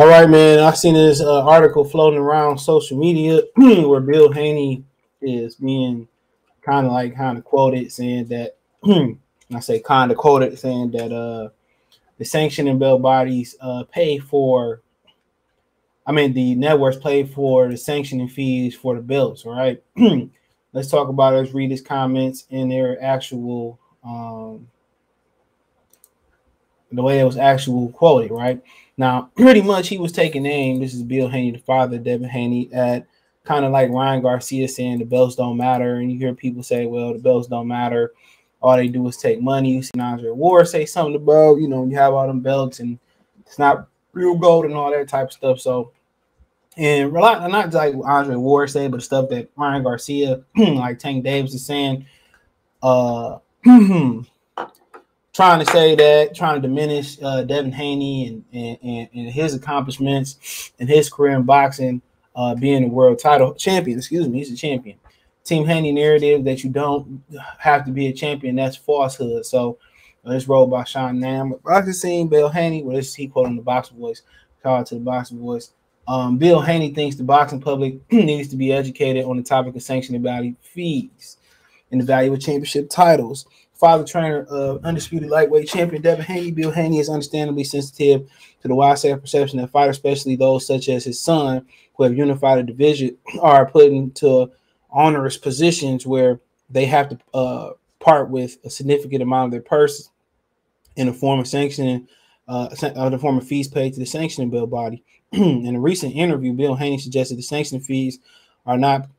All right, man. I seen this article floating around social media where Bill Haney is being kind of quoted saying that I say kind of quoted saying that the sanctioning belt bodies pay for. I mean, the networks pay for the sanctioning fees for the belts. All right. Let's talk about it. Let's read his comments in their actual the way it was actual quoted, right? Now, pretty much he was taking aim. This is Bill Haney, the father, Devin Haney, at kind of like Ryan Garcia saying the belts don't matter. And you hear people say, well, the belts don't matter. All they do is take money. You see Andre Ward say something about, you have all them belts and it's not real gold and all that type of stuff. So, and not like Andre Ward saying, but the stuff that Ryan Garcia, like Tank Davis is saying, trying to say that, trying to diminish Devin Haney and his accomplishments and his career in boxing, being a world title champion. Excuse me, he's a champion. Team Haney narrative that you don't have to be a champion, that's falsehood. So let's roll by Sean Nam. Boxing scene, Bill Haney. Well, this is he quoting the Boxing Voice. Shout out to the Boxing Voice. Bill Haney thinks the boxing public needs to be educated on the topic of sanctioning body fees and the value of championship titles. Father trainer of undisputed lightweight champion Devin Haney, Bill Haney is understandably sensitive to the widespread perception that fighters, especially those such as his son, who have unified a division, are put into onerous positions where they have to part with a significant amount of their purse in the form of sanctioning, the form of fees paid to the sanctioning bill body. In a recent interview, Bill Haney suggested the sanctioning fees are not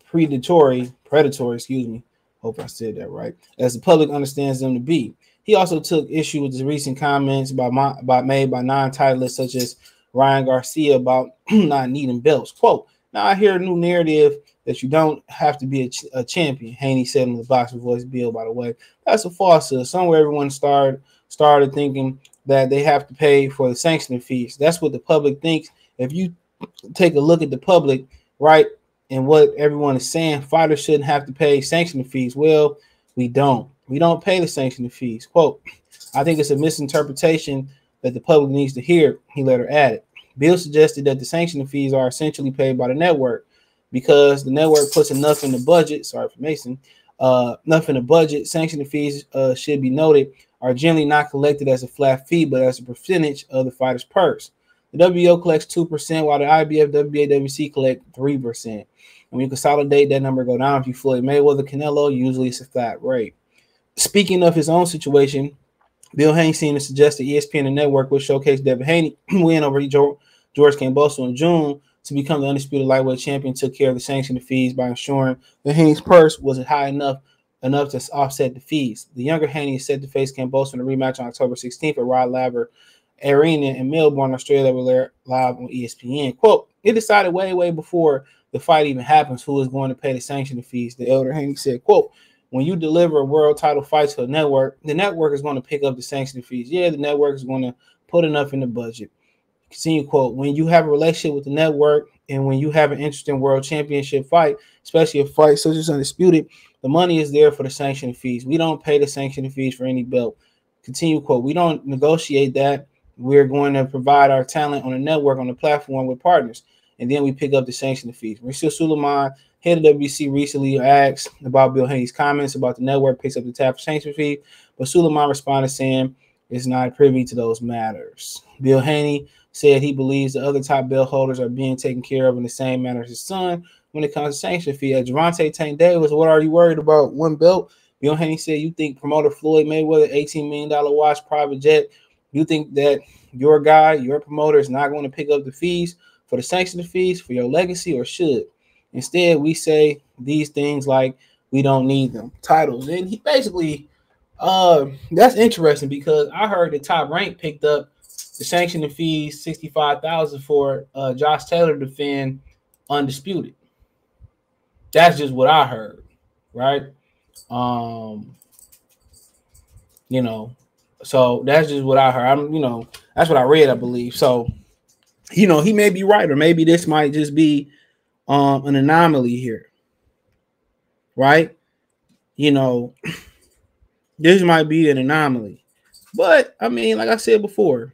predatory, excuse me. Hope I said that right, as the public understands them to be. He also took issue with the recent comments made by non-titleists such as Ryan Garcia about not needing belts. Quote, now I hear a new narrative that you don't have to be a champion, Haney said in the Boxing Voice. Bill, by the way. That's a falsehood. Somewhere everyone started thinking that they have to pay for the sanctioning fees. That's what the public thinks. If you take a look at the public, right, and what everyone is saying, fighters shouldn't have to pay sanctioning fees. Well, we don't. We don't pay the sanctioning fees. Quote, I think it's a misinterpretation that the public needs to hear, he later added. Bill suggested that the sanctioning fees are essentially paid by the network because the network puts enough in the budget. Sorry for Mason. Enough in the budget. Sanctioning fees, should be noted, are generally not collected as a flat fee, but as a percentage of the fighter's purse. The WBO collects 2%, while the IBF, WBA, WC collect 3%. And when you consolidate, that number go down. If you Floyd Mayweather, Canelo, usually it's a flat rate. Speaking of his own situation, Bill Haney seemed to suggest that ESPN and network would showcase Devin Haney win over George Kambosos in June to become the undisputed lightweight champion, took care of the sanctioning fees by ensuring that Haney's purse was high enough to offset the fees. The younger Haney is set to face Kambosos in a rematch on October 16th at Rod Laver Arena in Melbourne, Australia, that will air live on ESPN. Quote, it decided way before the fight even happens who is going to pay the sanctioning fees. The elder Haney said, quote, when you deliver a world title fight to a network, the network is going to pick up the sanctioning fees. Yeah, the network is going to put enough in the budget. Continue, quote, when you have a relationship with the network and when you have an interesting world championship fight, especially a fight such as undisputed, the money is there for the sanctioning fees. We don't pay the sanctioning fees for any belt. Continue, quote, we don't negotiate that. We're going to provide our talent on the network, on the platform with partners, and then we pick up the sanctioning fees. Mauricio Suleiman, head of WBC, recently asked about Bill Haney's comments about the network picks up the tab for sanctioning fee, but Suleiman responded saying it's not privy to those matters. Bill Haney said he believes the other top belt holders are being taken care of in the same manner as his son when it comes to sanction fee. At Gervonta Tank Davis, what are you worried about? One belt? Bill Haney said, you think promoter Floyd Mayweather, $18 million watch, private jet, you think that your guy, your promoter is not going to pick up the fees for the sanctioning fees for your legacy, or should? Instead, we say these things like we don't need them. Titles. And he basically, that's interesting because I heard the Top Rank picked up the sanctioning fees, $65,000 for Josh Taylor to defend undisputed. That's just what I heard, right? So that's just what I heard. That's what I read, I believe. So, he may be right, or maybe this might just be an anomaly here, right? This might be an anomaly. But, I mean, like I said before,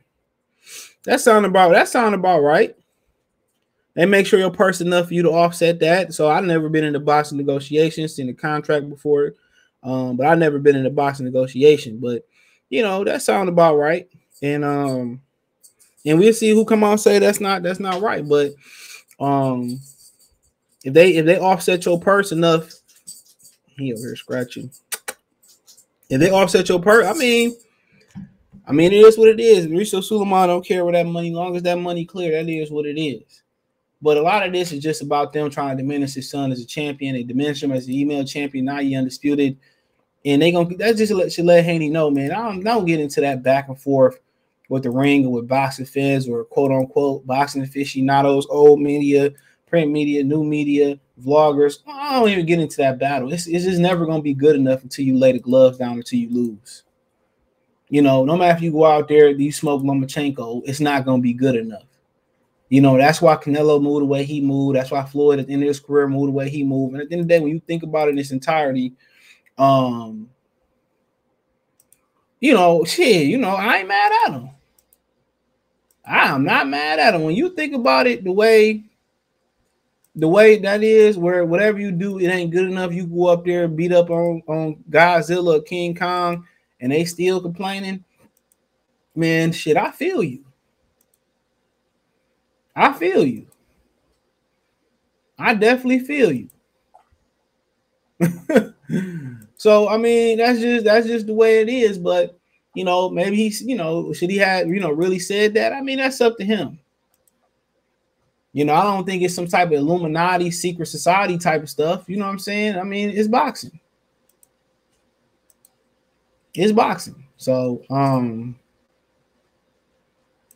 That sound about right. They make sure your purse enough for you to offset that. So I've never been in the boxing negotiations, seen the contract before, but I've never been in the boxing negotiation. But that sound about right. And we'll see who come out and say that's not right. But if they offset your purse enough, he over here scratching. If they offset your purse, I mean, it is what it is. Mauricio Sulaiman don't care where that money, long as that money clear, that is what it is. But a lot of this is just about them trying to diminish his son as a champion. They diminish him as an email champion. Now he undisputed. And that just should let Haney know, man, I don't get into that back and forth with the ring or with boxing fans or quote unquote boxing aficionados, old media, print media, new media, vloggers. I don't even get into that battle. It's just never going to be good enough until you lay the gloves down, until you lose. No matter if you go out there, you smoke Lomachenko, it's not going to be good enough. That's why Canelo moved the way he moved. That's why Floyd at the end of his career moved the way he moved. And at the end of the day, when you think about it in its entirety, I ain't mad at him. I'm not mad at him. When you think about it, the way that is, where whatever you do, it ain't good enough. You go up there and beat up on Godzilla, King Kong, and they still complaining. Man, shit, I feel you. I definitely feel you. So I mean, that's just the way it is. But maybe he's should he have really said that? I mean, that's up to him. I don't think it's some type of Illuminati, secret society type of stuff. You know what I'm saying? I mean, it's boxing. It's boxing. So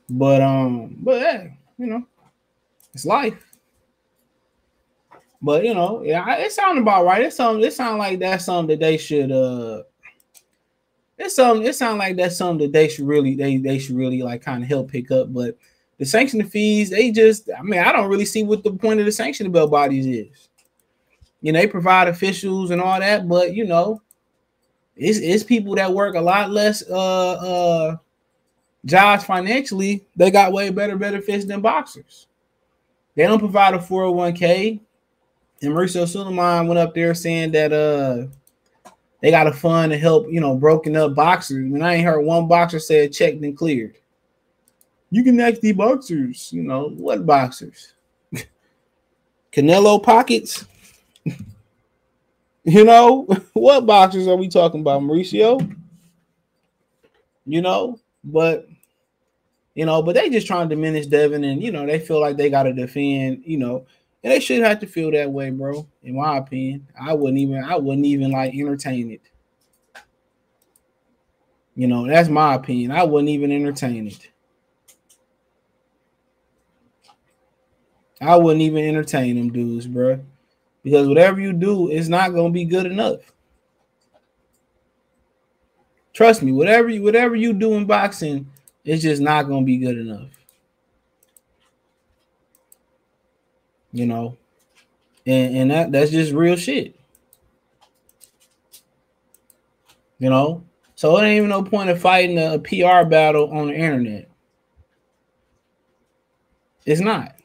but hey, it's life. But yeah, it sounds about right. It sounds like that's something that they should it sounds like that's something that they should really like kind of help pick up. But the sanctioning fees, I don't really see what the point of the sanctioning belt bodies is. They provide officials and all that, but it's people that work a lot less jobs financially. They got way better benefits than boxers. They don't provide a 401k. And Mauricio Sulaiman went up there saying that they got a fund to help, broken up boxers. I ain't heard one boxer say checked and cleared. You can ask the boxers, what boxers? Canelo pockets? What boxers are we talking about, Mauricio? But they just trying to diminish Devin, and they feel like they got to defend, and they shouldn't have to feel that way, bro. In my opinion, I wouldn't even like entertain it. That's my opinion. I wouldn't even entertain it. I wouldn't even entertain them dudes, bro, because whatever you do, it's not gonna be good enough. Trust me, whatever you do in boxing, it's just not gonna be good enough. And that's just real shit. So it ain't even no point of fighting a PR battle on the internet. It's not.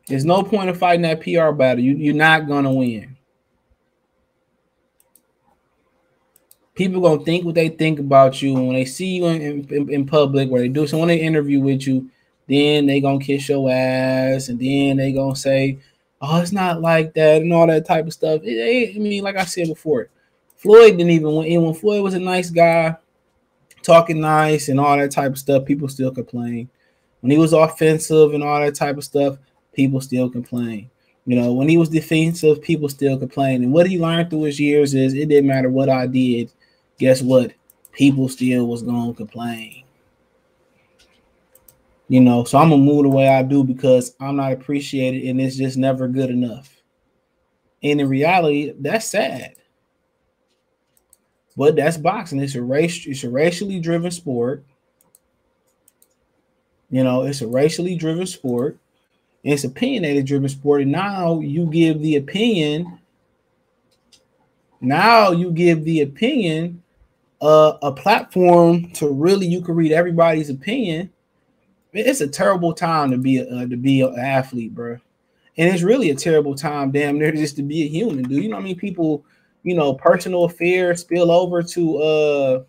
There's no point of fighting that PR battle. You're not gonna win. People gonna think what they think about you, and when they see you in public, where they do so when they interview with you, then they gonna kiss your ass, and then they gonna say, "Oh, it's not like that," and all that type of stuff. Like I said before, Floyd didn't even win. When Floyd was a nice guy, talking nice and all that type of stuff, people still complain. When he was offensive and all that type of stuff, people still complain. When he was defensive, people still complain. And what he learned through his years is it didn't matter what I did. Guess what? People still was going to complain. So I'm going to move the way I do because I'm not appreciated and it's just never good enough. And in reality, that's sad. But that's boxing. It's a racially driven sport. It's a racially driven sport. And it's opinionated driven sport. And now you give the opinion. A platform to really, you can read everybody's opinion it's a terrible time to be an athlete, bro. And it's really a terrible time, damn near, just to be a human, dude. You know what I mean? People, personal affairs spill over to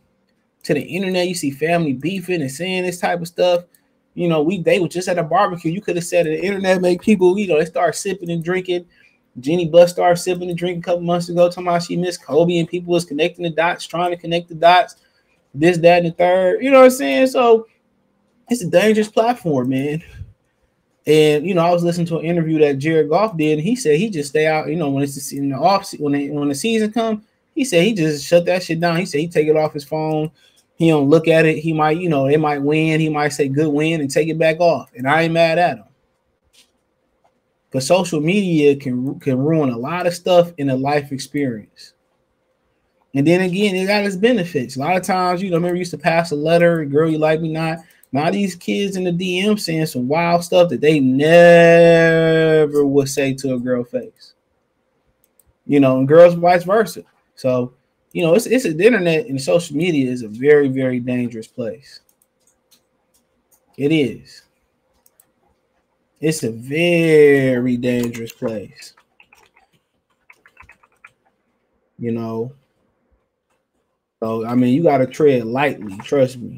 the internet. You see family beefing and saying this type of stuff. They were just at a barbecue. You could have said the internet make people, they start sipping and drinking. Jenny Buss started sipping and drinking a couple months ago, talking about she missed Kobe, and people was connecting the dots, trying to connect the dots, this, that, and the third. You know what I'm saying? So it's a dangerous platform, man. And I was listening to an interview that Jared Goff did, and he said he just stay out. When it's in the off, when the season comes, he said he just shut that shit down. He said he take it off his phone. He don't look at it. He might, it might win. He might say good win and take it back off. And I ain't mad at him. But social media can ruin a lot of stuff in a life experience. And then again, it got its benefits. A lot of times, remember, used to pass a letter, girl, you like me not. Now these kids in the DM saying some wild stuff that they never would say to a girl face. And girls vice versa. So, it's the internet and social media is a very, very dangerous place. It is. It's a very dangerous place. So, I mean, you got to tread lightly. Trust me.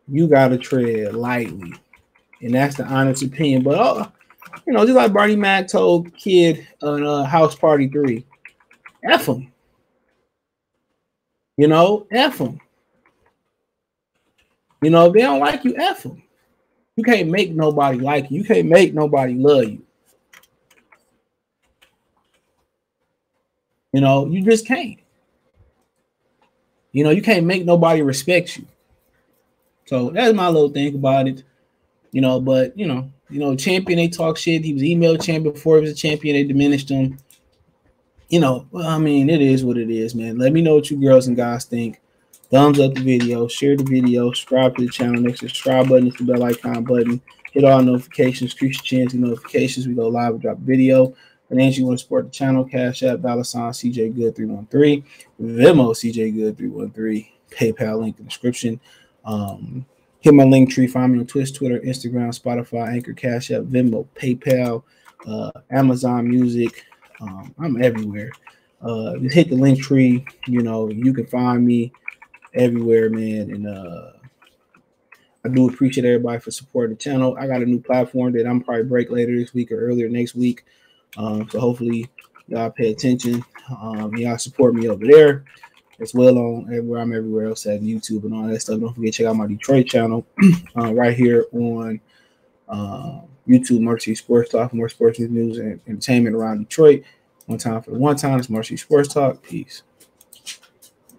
You got to tread lightly. And that's the honest opinion. But, just like Bernie Mac told kid on House Party 3, F him. F him. If they don't like you, F them. You can't make nobody like you. You can't make nobody love you. You just can't. You can't make nobody respect you. So that's my little thing about it. But champion, they talk shit. He was email champion before he was a champion. They diminished him. Well, I mean, it is what it is, man. Let me know what you girls and guys think. Thumbs up the video, share the video, subscribe to the channel. Next to the subscribe button is the bell icon button. Hit all notifications, increase your chance of notifications. We go live and drop a video. And then you want to support the channel, Cash App, $sign CJ Good 313, Venmo CJ Good 313, PayPal link in the description. Hit my link tree. Find me on Twitch, Twitter, Instagram, Spotify, Anchor, Cash App, Venmo, PayPal, Amazon Music. I'm everywhere. Just hit the link tree. You can find me everywhere, man. And I do appreciate everybody for supporting the channel. I got a new platform that I'm probably break later this week or earlier next week. So hopefully y'all pay attention. Y'all support me over there as well on everywhere. I'm everywhere else at YouTube and all that stuff. Don't forget to check out my Detroit channel right here on YouTube, Mercy Sports Talk, more sports news and entertainment around Detroit. One time for the one time, it's Mercy Sports Talk. Peace.